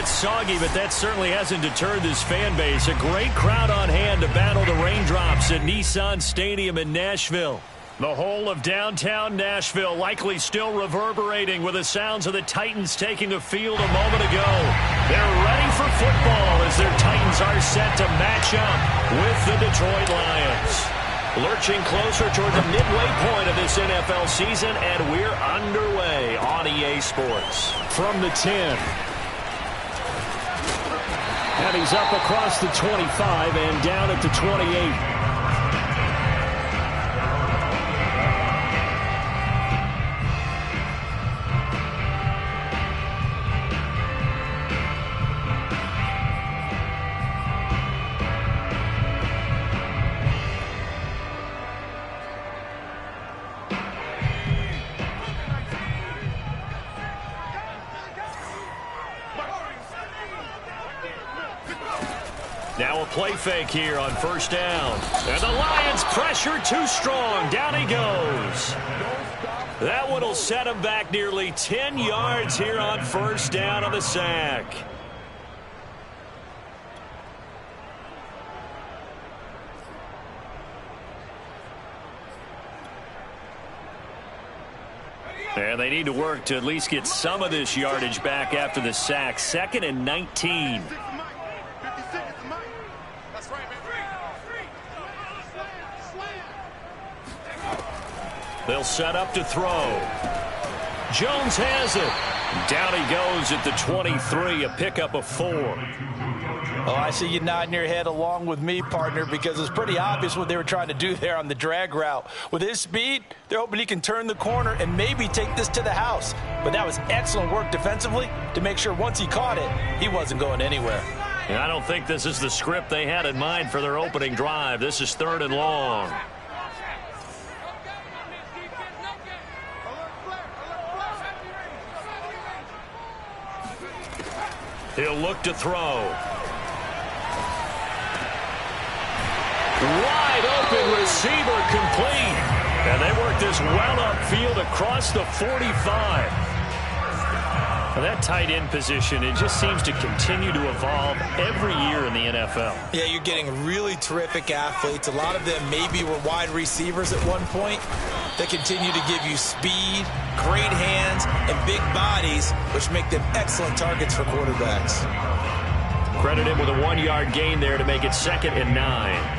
bit soggy, but that certainly hasn't deterred this fan base. A great crowd on hand to battle the raindrops at Nissan Stadium in Nashville. The whole of downtown Nashville likely still reverberating with the sounds of the Titans taking the field a moment ago. They're ready for football as their Titans are set to match up with the Detroit Lions. Lurching closer toward the midway point of this NFL season, and we're underway on EA Sports. From the 10. And he's up across the 25 and down at the 28. Now a play fake here on first down. And the Lions pressure too strong. Down he goes. That one will set him back nearly 10 yards here on first down on the sack. And they need to work to at least get some of this yardage back after the sack. 2nd and 19. They'll set up to throw. Jones has it. Down he goes at the 23, a pickup of 4. Oh, I see you nodding your head along with me, partner, because it's pretty obvious what they were trying to do there on the drag route. With his speed, they're hoping he can turn the corner and maybe take this to the house. But that was excellent work defensively to make sure once he caught it, he wasn't going anywhere. And I don't think this is the script they had in mind for their opening drive. This is 3rd and long. He'll look to throw. Wide open receiver complete. And they work this well upfield across the 45. Well, that tight end position, it just seems to continue to evolve every year in the NFL. Yeah, you're getting really terrific athletes. A lot of them maybe were wide receivers at one point. They continue to give you speed, great hands, and big bodies, which make them excellent targets for quarterbacks. Credit him with a 1-yard gain there to make it 2nd and 9.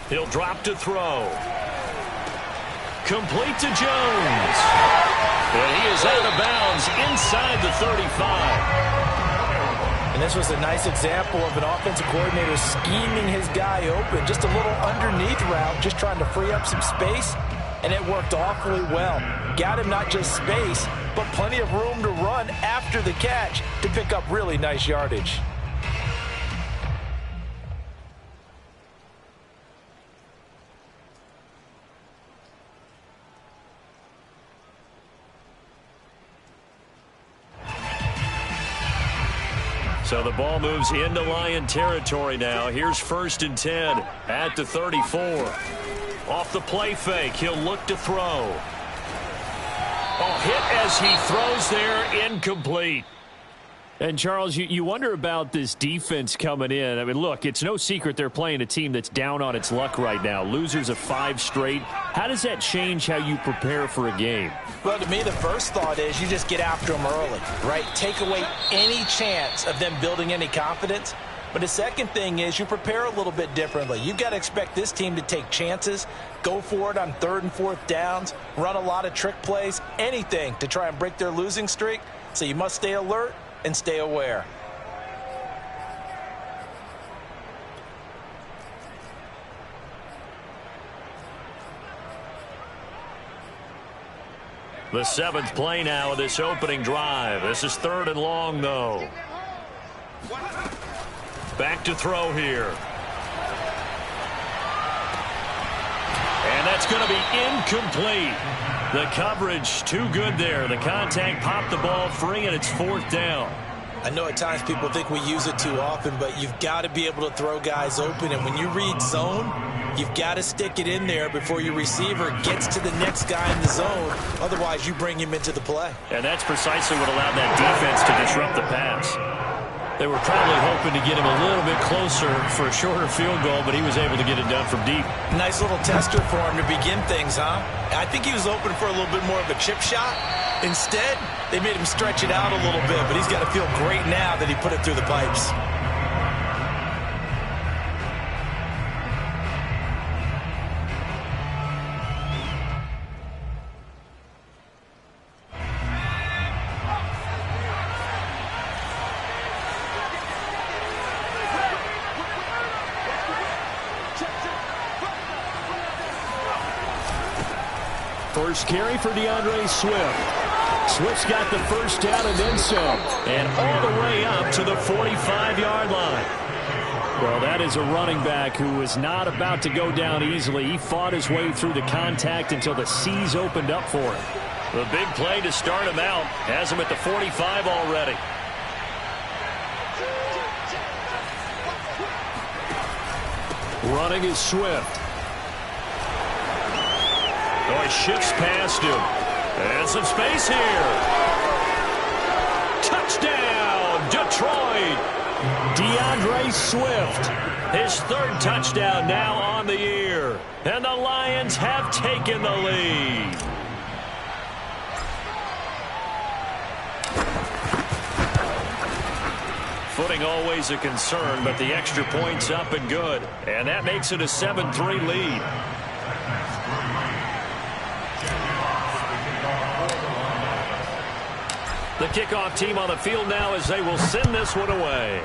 He'll drop to throw. Complete to Jones. And he is out of bounds inside the 35. And this was a nice example of an offensive coordinator scheming his guy open. Just a little underneath route, just trying to free up some space. And it worked awfully well. Got him not just space, but plenty of room to run after the catch to pick up really nice yardage. So the ball moves into Lion territory now. Here's 1st and 10 at the 34. Off the play fake, he'll look to throw. Oh, hit as he throws there, incomplete. And, Charles, you wonder about this defense coming in. I mean, look, it's no secret they're playing a team that's down on its luck right now. Losers of 5 straight. How does that change how you prepare for a game? Well, to me, the first thought is you just get after them early, right? Take away any chance of them building any confidence. But the second thing is you prepare a little bit differently. You've got to expect this team to take chances, go for it on 3rd and 4th downs, run a lot of trick plays, anything to try and break their losing streak. So you must stay alert and stay aware. The 7th play now of this opening drive. This is 3rd and long, though. Back to throw here. And That's going to be incomplete. The coverage too good there. The contact popped the ball free, and it's 4th down. I know at times people think we use it too often, but you've got to be able to throw guys open. And when you read zone, you've got to stick it in there before your receiver gets to the next guy in the zone. Otherwise, you bring him into the play. And that's precisely what allowed that defense to disrupt the pass. They were probably hoping to get him a little bit closer for a shorter field goal, but he was able to get it done from deep. Nice little tester for him to begin things, huh? I think he was open for a little bit more of a chip shot. Instead, they made him stretch it out a little bit, but he's got to feel great now that he put it through the pipes. First carry for DeAndre Swift. Swift's got the first down and then some. And all the way up to the 45-yard line. Well, that is a running back who is not about to go down easily. He fought his way through the contact until the seas opened up for him. The big play to start him out has him at the 45 already. Running is Swift. Oh, he shifts past him. And some space here. Touchdown, Detroit. DeAndre Swift. His 3rd touchdown now on the year. And the Lions have taken the lead. Footing always a concern, but the extra point's up and good. And that makes it a 7-3 lead. The kickoff team on the field now as they will send this one away.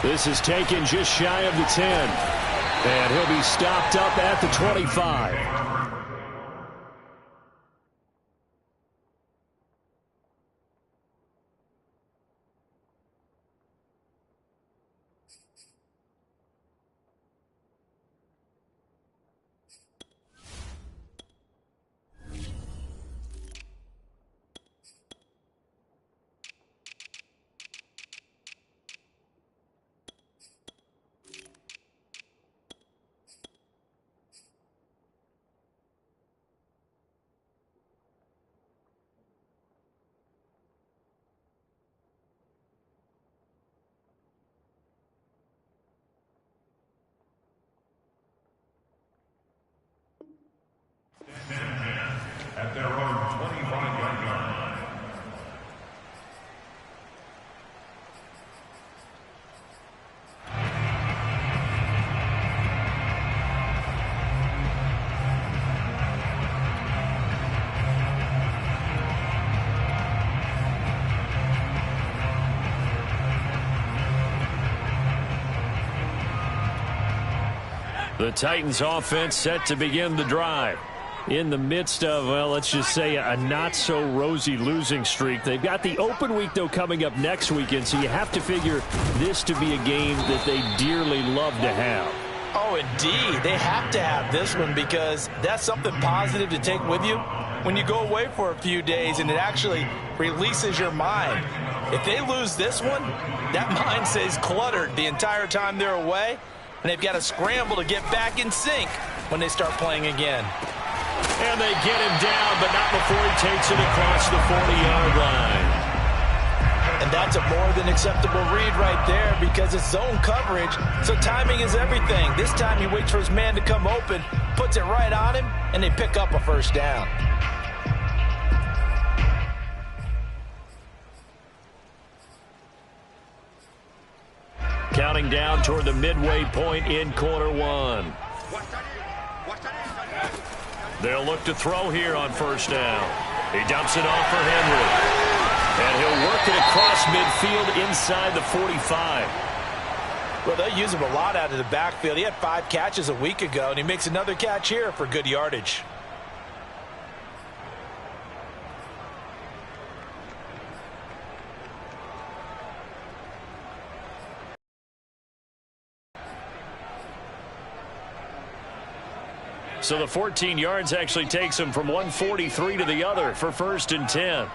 This is taken just shy of the 10. And he'll be stopped up at the 25. At their own 25-yard line. The Titans offense set to begin the drive. In the midst of, well, let's just say a not-so-rosy losing streak. They've got the open week, though, coming up next weekend, so you have to figure this to be a game that they dearly love to have. Oh, indeed. They have to have this one because that's something positive to take with you when you go away for a few days, and it actually releases your mind. If they lose this one, that mind stays cluttered the entire time they're away, and they've got to scramble to get back in sync when they start playing again. And they get him down, but not before he takes it across the 40-yard line. And that's a more than acceptable read right there because it's zone coverage, so timing is everything. This time he waits for his man to come open, puts it right on him, and they pick up a first down. Counting down toward the midway point in quarter one. They'll look to throw here on first down. He dumps it off for Henry. And he'll work it across midfield inside the 45. Well, they'll use him a lot out of the backfield. He had 5 catches a week ago, and he makes another catch here for good yardage. So the 14 yards actually takes him from 143 to the other for 1st and 10.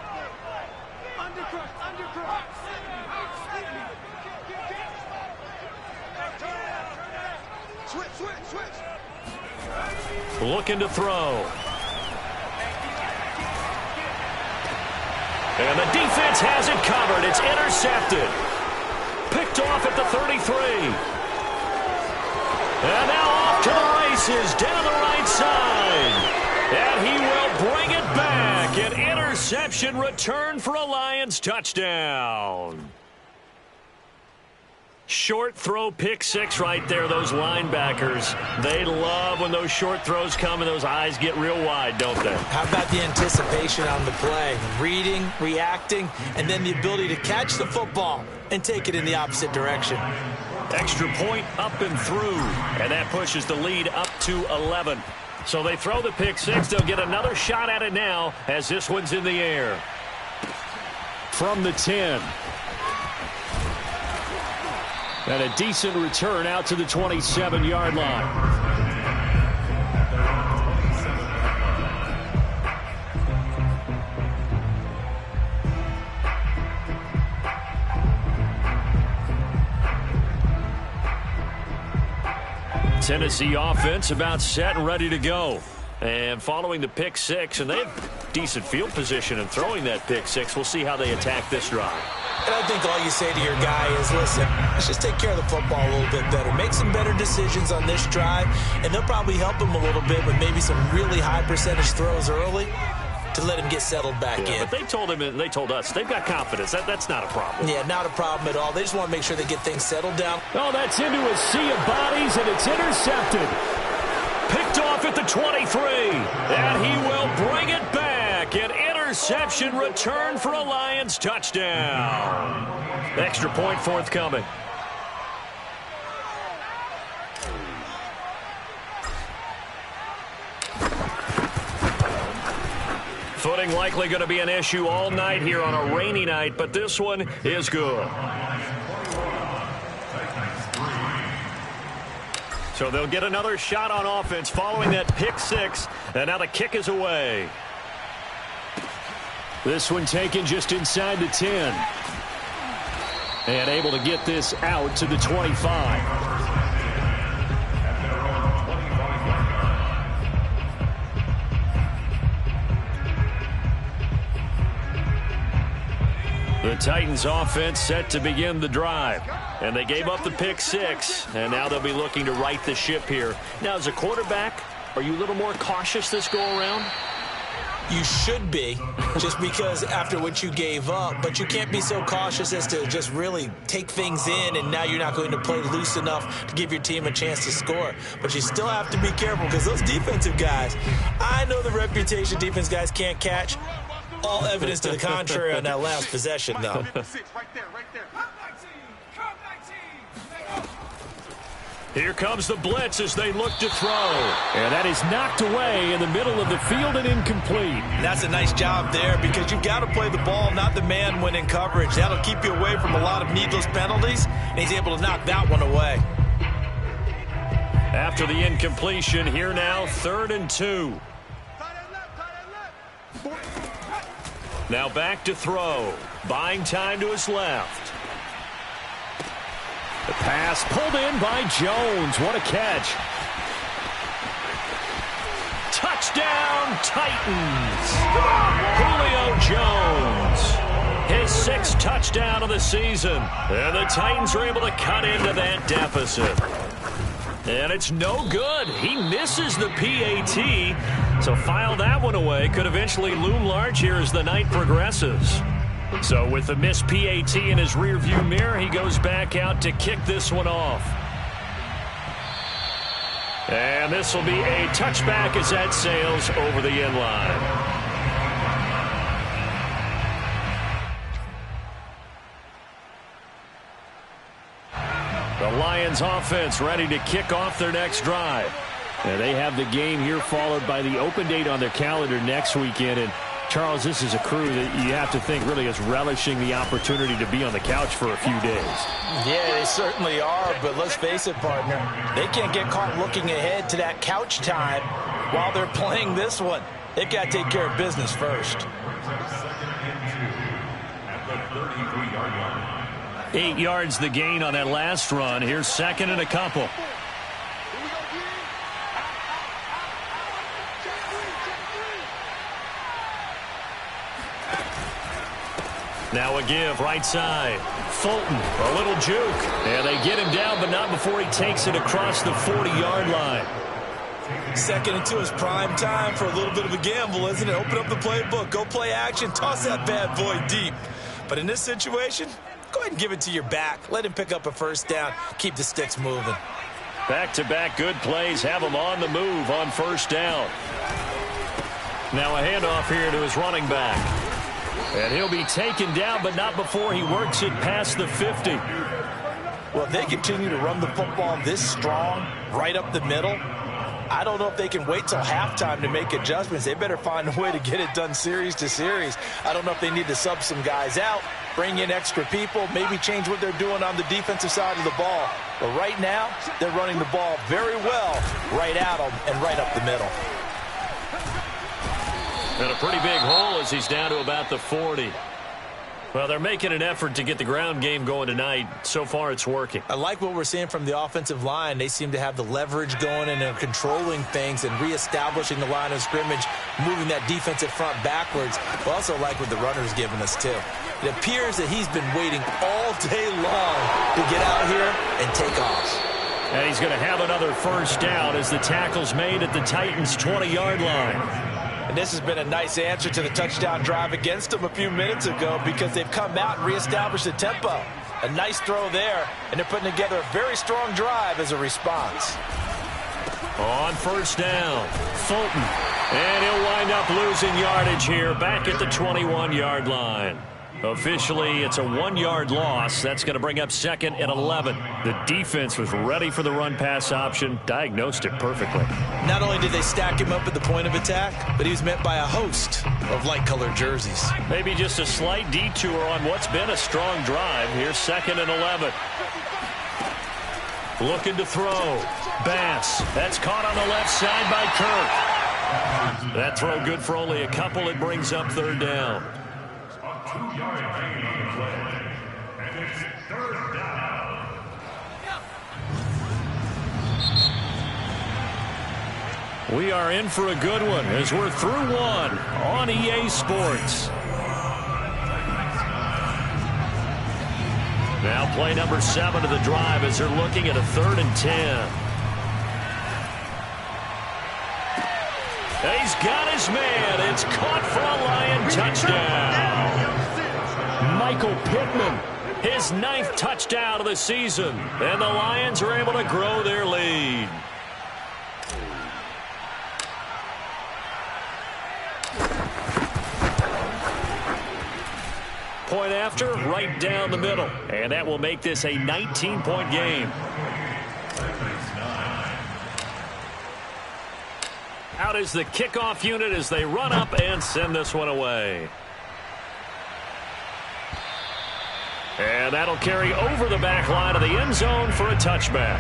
Looking to throw. And the defense has it covered. It's intercepted. Picked off at the 33. And now off to the races down the right side. And he will bring it back. An interception return for a Lions touchdown. Short throw, pick six right there. Those linebackers, they love when those short throws come and those eyes get real wide, don't they? How about the anticipation on the play? Reading, reacting, and then the ability to catch the football and take it in the opposite direction. Extra point up and through, and that pushes the lead up to 11. So they throw the pick six. They'll get another shot at it now as this one's in the air. From the 10. And a decent return out to the 27-yard line. Tennessee offense about set and ready to go. And following the pick six, and they have decent field position in throwing that pick six. We'll see how they attack this drive. And I think all you say to your guy is, listen, let's just take care of the football a little bit better. Make some better decisions on this drive, and they'll probably help him a little bit with maybe some really high percentage throws early to let him get settled back in. But they told him and they told us they've got confidence. That's not a problem. Yeah, not a problem at all. They just want to make sure they get things settled down. Oh, that's into a sea of bodies, and it's intercepted. Picked off at the 23, and he will bring it back. An interception return for a Lions touchdown. Extra point forthcoming. Footing likely going to be an issue all night here on a rainy night, but this one is good. So they'll get another shot on offense following that pick six, and now the kick is away. This one taken just inside the 10. And able to get this out to the 25. The Titans offense set to begin the drive. And they gave up the pick six, and now they'll be looking to right the ship here. Now, as a quarterback, are you a little more cautious this go-around? You should be, just because after what you gave up, but you can't be so cautious as to just really take things in, and now you're not going to play loose enough to give your team a chance to score. But you still have to be careful because those defensive guys, I know the reputation defense guys can't catch. All evidence to the contrary on that last possession, though. Here comes the blitz as they look to throw. And that is knocked away in the middle of the field and incomplete. That's a nice job there because you've got to play the ball, not the man when in coverage. That'll keep you away from a lot of needless penalties, and he's able to knock that one away. After the incompletion, here now, 3rd and 2. Now back to throw. Buying time to his left. The pass pulled in by Jones. What a catch. Touchdown, Titans. Julio Jones. His 6th touchdown of the season. And the Titans are able to cut into that deficit. And it's no good. He misses the PAT. So file that one away. Could eventually loom large here as the night progresses. So with the missed PAT in his rearview mirror, he goes back out to kick this one off. And this will be a touchback as that sails over the end line. The Lions offense ready to kick off their next drive. And they have the game here followed by the open date on their calendar next weekend. And Charles, this is a crew that you have to think really is relishing the opportunity to be on the couch for a few days. Yeah, they certainly are, but let's face it, partner. They can't get caught looking ahead to that couch time while they're playing this one. They've got to take care of business first. 8 yards the gain on that last run. Here's second and a couple. Now a give, right side. Fulton, a little juke. And they get him down, but not before he takes it across the 40-yard line. 2nd and 2 is prime time for a little bit of a gamble, isn't it? Open up the playbook, go play action, toss that bad boy deep. But in this situation, go ahead and give it to your back. Let him pick up a first down. Keep the sticks moving. Back-to-back good plays have him on the move on first down. Now a handoff here to his running back. And he'll be taken down, but not before he works it past the 50. Well, if they continue to run the football this strong, right up the middle, I don't know if they can wait till halftime to make adjustments. They better find a way to get it done series to series. I don't know if they need to sub some guys out, bring in extra people, maybe change what they're doing on the defensive side of the ball. But right now, they're running the ball very well right at them and right up the middle. And a pretty big hole as he's down to about the 40. Well, they're making an effort to get the ground game going tonight. So far, it's working. I like what we're seeing from the offensive line. They seem to have the leverage going and they're controlling things and reestablishing the line of scrimmage, moving that defensive front backwards. I also like what the runner's giving us, too. It appears that he's been waiting all day long to get out here and take off. And he's going to have another first down as the tackle's made at the Titans' 20-yard line. And this has been a nice answer to the touchdown drive against them a few minutes ago because they've come out and reestablished the tempo. A nice throw there, and they're putting together a very strong drive as a response. On first down, Fulton. And he'll wind up losing yardage here back at the 21-yard line. Officially, it's a 1-yard loss. That's going to bring up 2nd and 11. The defense was ready for the run-pass option, diagnosed it perfectly. Not only did they stack him up at the point of attack, but he was met by a host of light-colored jerseys. Maybe just a slight detour on what's been a strong drive. Here's 2nd and 11. Looking to throw. Bass. That's caught on the left side by Kirk. That throw good for only a couple. It brings up 3rd down. 2-yard gain on the play, and it's 3rd down. We are in for a good one as we're through one on EA Sports. Now play number 7 of the drive as they're looking at a 3rd and 10. He's got his man. It's caught for a Lion touchdown. Michael Pittman, his 9th touchdown of the season. And the Lions are able to grow their lead. Point after, right down the middle. And that will make this a 19-point game. Out is the kickoff unit as they run up and send this one away. And that'll carry over the back line of the end zone for a touchback.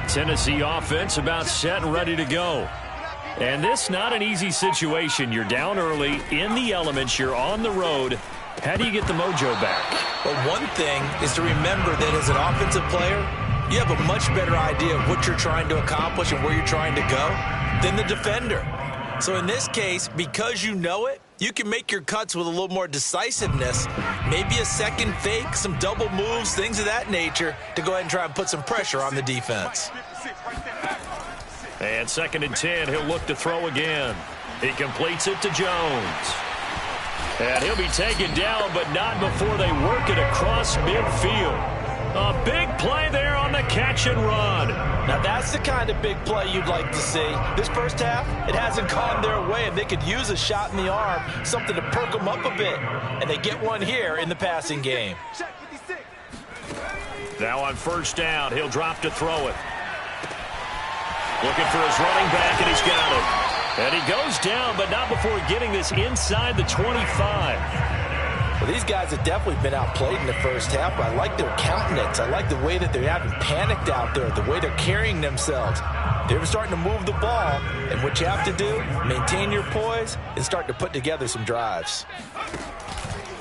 Tennessee offense about set and ready to go. And this not an easy situation. You're down early, in the elements, you're on the road. How do you get the mojo back? Well, one thing is to remember that as an offensive player, you have a much better idea of what you're trying to accomplish and where you're trying to go than the defender. So in this case, because you know it, you can make your cuts with a little more decisiveness, maybe a second fake, some double moves, things of that nature, to go ahead and try and put some pressure on the defense. And 2nd and 10, he'll look to throw again. He completes it to Jones. And he'll be taken down, but not before they work it across midfield. A big play there on the catch and run. Now that's the kind of big play you'd like to see. This first half, it hasn't gone their way, and they could use a shot in the arm, something to perk them up a bit. And they get one here in the passing game. Now on first down, he'll drop to throw it. Looking for his running back, and he's got it. And he goes down, but not before getting this inside the 25. Well, these guys have definitely been outplayed in the first half, but I like their countenance. I like the way that they haven't panicked out there, the way they're carrying themselves. They're starting to move the ball, and what you have to do, maintain your poise and start to put together some drives.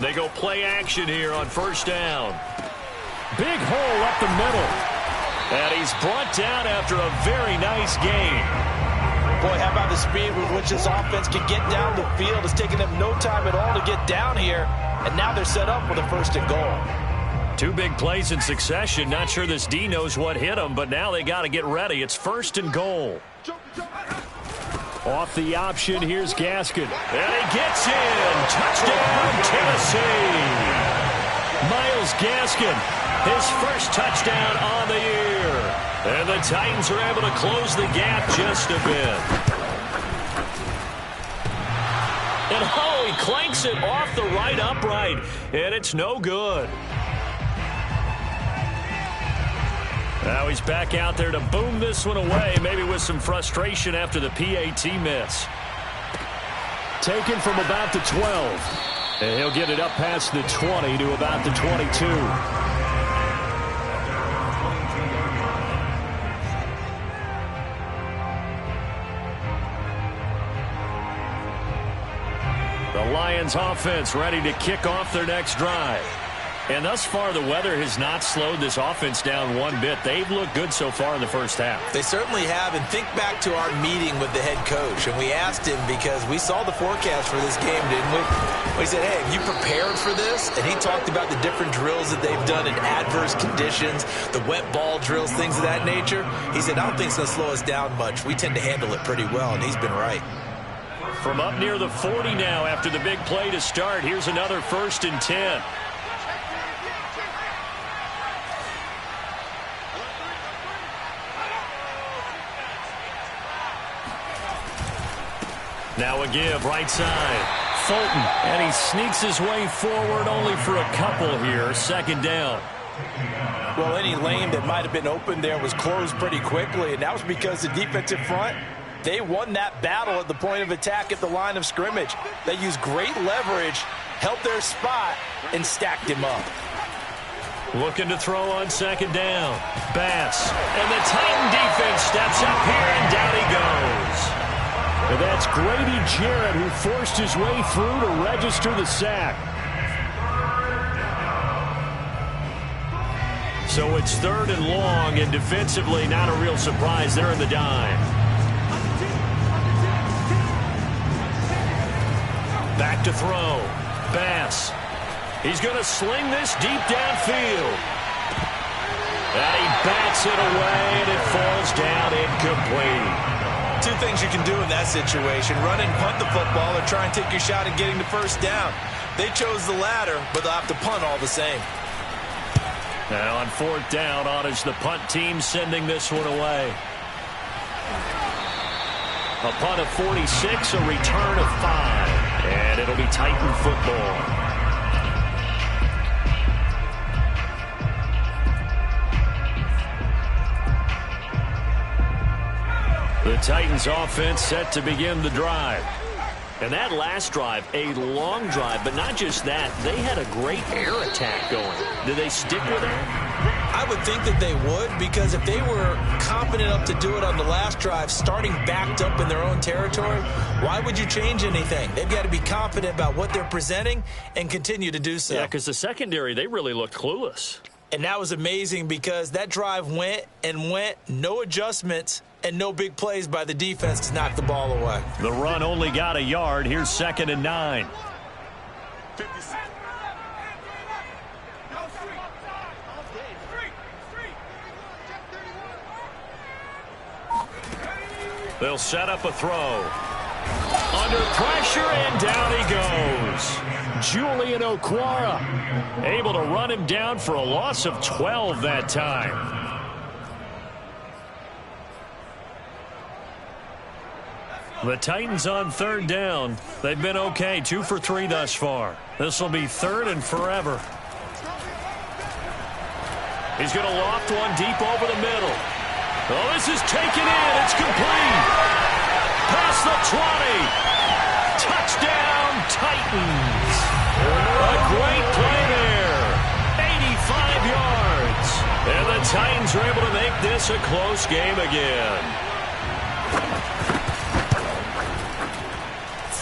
They go play action here on first down. Big hole up the middle. And he's brought down after a very nice gain. Boy, how about the speed with which this offense can get down the field? It's taken them no time at all to get down here. And now they're set up with a first and goal. Two big plays in succession. Not sure this D knows what hit them, but now they got to get ready. It's first and goal. Off the option, here's Gaskin. And he gets in. Touchdown, Tennessee. Myles Gaskin, his first touchdown on the year. And the Titans are able to close the gap just a bit. And oh, he clanks it off the right upright, and it's no good. Now he's back out there to boom this one away, maybe with some frustration after the PAT miss. Taken from about the 12. And he'll get it up past the 20 to about the 22. The Lions offense ready to kick off their next drive. And thus far, the weather has not slowed this offense down one bit. They've looked good so far in the first half. They certainly have. And think back to our meeting with the head coach. And we asked him because we saw the forecast for this game, didn't we? We said, hey, have you prepared for this? And he talked about the different drills that they've done in adverse conditions, the wet ball drills, things of that nature. He said, I don't think it's going to slow us down much. We tend to handle it pretty well, and he's been right. From up near the 40 now after the big play to start, here's another 1st and 10. Now a give, right side. Fulton, and he sneaks his way forward only for a couple here. 2nd down. Well, any lane that might have been open there was closed pretty quickly, and that was because the defensive front, they won that battle at the point of attack at the line of scrimmage. They used great leverage, held their spot, and stacked him up. Looking to throw on 2nd down. Bass, and the Titan defense steps up here, and down he goes. And that's Grady Jarrett who forced his way through to register the sack. So it's 3rd and long, and defensively not a real surprise. They're in the dime. Back to throw. Bass. He's going to sling this deep downfield. And he bats it away, and it falls down incomplete. Two things you can do in that situation: run and punt the football, or try and take your shot at getting the first down. They chose the latter, but they'll have to punt all the same. Now on 4th down, honors the punt team, sending this one away. A punt of 46, a return of 5, and it'll be Titan football. The Titans offense set to begin the drive. And that last drive, a long drive, but not just that. They had a great air attack going. Did they stick with that? I would think that they would, because if they were confident enough to do it on the last drive, starting backed up in their own territory, why would you change anything? They've got to be confident about what they're presenting and continue to do so. Yeah, because the secondary, they really looked clueless. And that was amazing, because that drive went and went, no adjustments, and no big plays by the defense to knock the ball away. The run only got a yard. Here's 2nd and 9. They'll set up a throw. Under pressure, and down he goes. Julian Okwara able to run him down for a loss of 12 that time. The Titans on third down. They've been okay, 2 for 3 thus far. This will be third and forever. He's going to loft one deep over the middle. Oh, this is taken in. It's complete. Past the 20. Touchdown, Titans. A great play there. 85 yards. And the Titans are able to make this a close game again.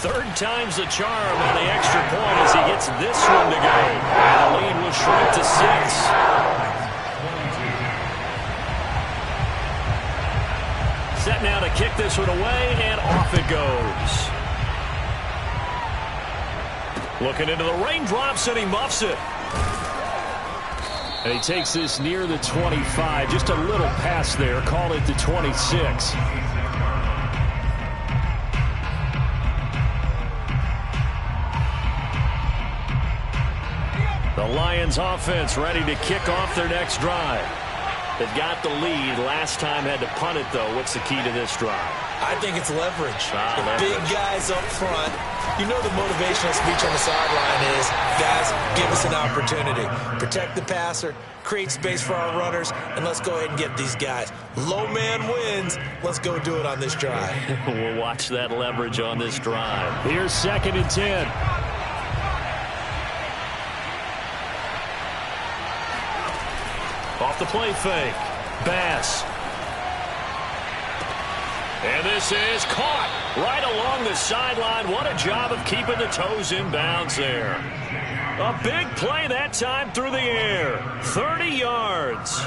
Third time's the charm on the extra point as he gets this one to go. And the lead will shrink to 6. Set now to kick this one away, and off it goes. Looking into the raindrops, and he muffs it. And he takes this near the 25. Just a little pass there. Call it the 26. The Lions offense ready to kick off their next drive. They've got the lead. Last time had to punt it, though. What's the key to this drive? I think it's leverage. The big guys up front. You know the motivational speech on the sideline is, guys, give us an opportunity. Protect the passer, create space for our runners, and let's go ahead and get these guys. Low man wins. Let's go do it on this drive. We'll watch that leverage on this drive. Here's 2nd and 10. Off the play fake. Bass. And this is caught right along the sideline. What a job of keeping the toes in bounds there. A big play that time through the air. 30 yards.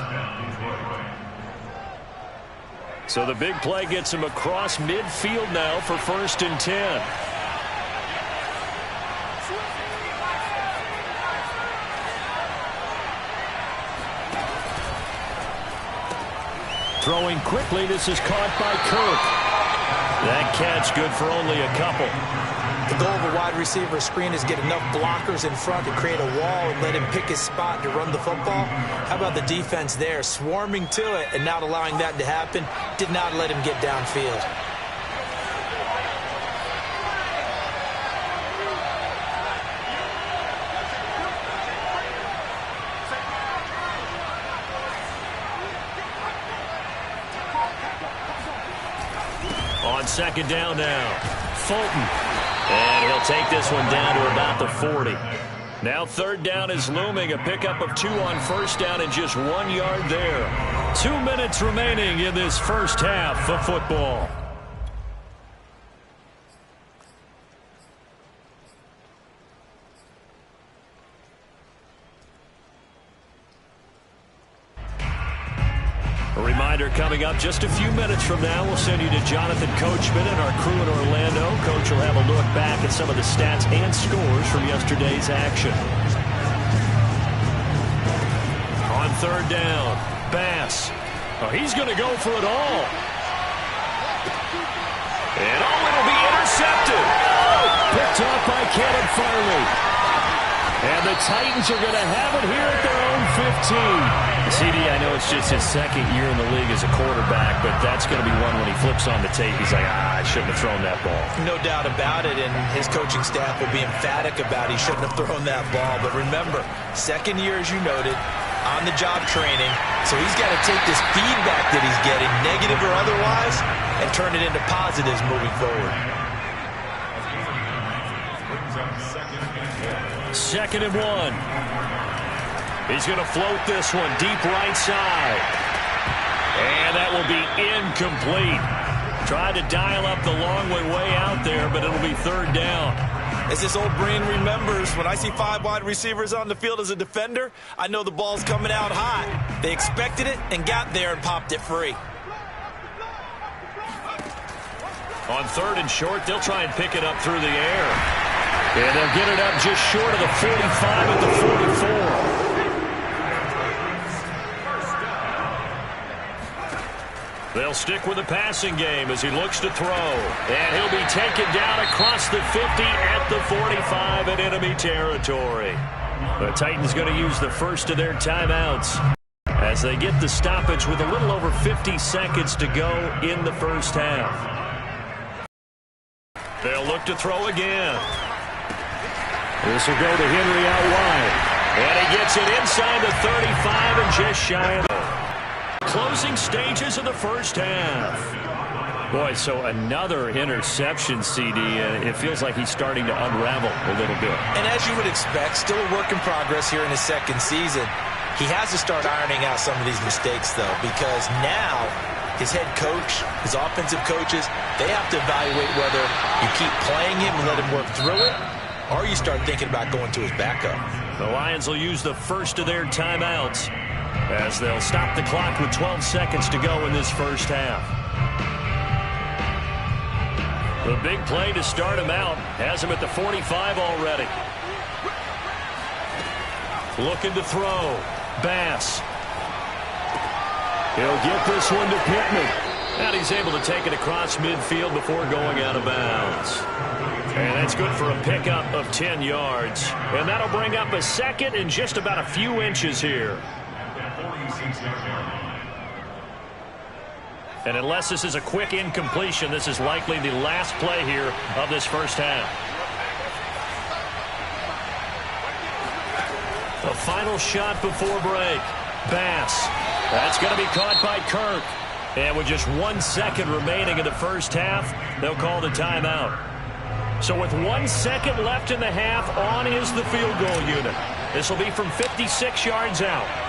So the big play gets him across midfield now for 1st and 10. Throwing quickly, this is caught by Kirk. That catch good for only a couple. The goal of a wide receiver screen is get enough blockers in front to create a wall and let him pick his spot to run the football. How about the defense there, swarming to it and not allowing that to happen? Did not let him get downfield. On 2nd down now, Fulton. And he'll take this one down to about the 40. Now 3rd down is looming. A pickup of 2 on 1st down and just 1 yard there. 2 minutes remaining in this first half of football. A reminder coming up just a few minutes from now. We'll send you to Jonathan Coachman and our crew in Orlando. Coach will have a look back at some of the stats and scores from yesterday's action. On 3rd down, Bass. Oh, he's going to go for it all. And it'll be intercepted. Picked off by Caleb Farley. And the Titans are going to have it here at their own 15. CD, I know it's just his 2nd year in the league as a quarterback, but that's going to be one when he flips on the tape. He's like, I shouldn't have thrown that ball. No doubt about it, and his coaching staff will be emphatic about he shouldn't have thrown that ball. But remember, 2nd year, as you noted, on-the-job training. So he's got to take this feedback that he's getting, negative or otherwise, and turn it into positives moving forward. 2nd and 1. He's going to float this one deep right side. And that will be incomplete. Tried to dial up the long way out there, but it'll be 3rd down. As this old brain remembers, when I see 5 wide receivers on the field as a defender, I know the ball's coming out hot. They expected it and got there and popped it free. On 3rd and short, they'll try and pick it up through the air. And they'll get it up just short of the 45 at the 44. They'll stick with the passing game as he looks to throw. And he'll be taken down across the 50 at the 45 in enemy territory. The Titans going to use the first of their timeouts as they get the stoppage with a little over 50 seconds to go in the first half. They'll look to throw again. This will go to Henry out wide. And he gets it inside the 35 and just shy of it. Closing stages of the first half. Boy, so another interception, CD, and it feels like he's starting to unravel a little bit. And as you would expect, still a work in progress here in his second season. He has to start ironing out some of these mistakes, though, because now his head coach, his offensive coaches, they have to evaluate whether you keep playing him and let him work through it, or you start thinking about going to his backup. The Lions will use the first of their timeouts as they'll stop the clock with 12 seconds to go in this first half. The big play to start him out has him at the 45 already. Looking to throw. Bass. He'll get this one to Pittman. And he's able to take it across midfield before going out of bounds. And that's good for a pickup of 10 yards. And that'll bring up a second and just about a few inches here. And unless this is a quick incompletion, this is likely the last play here of this first half. The final shot before break. Bass. That's going to be caught by Kirk. And with just 1 second remaining in the first half, they'll call the timeout. So with 1 second left in the half, on is the field goal unit. This will be from 56 yards out.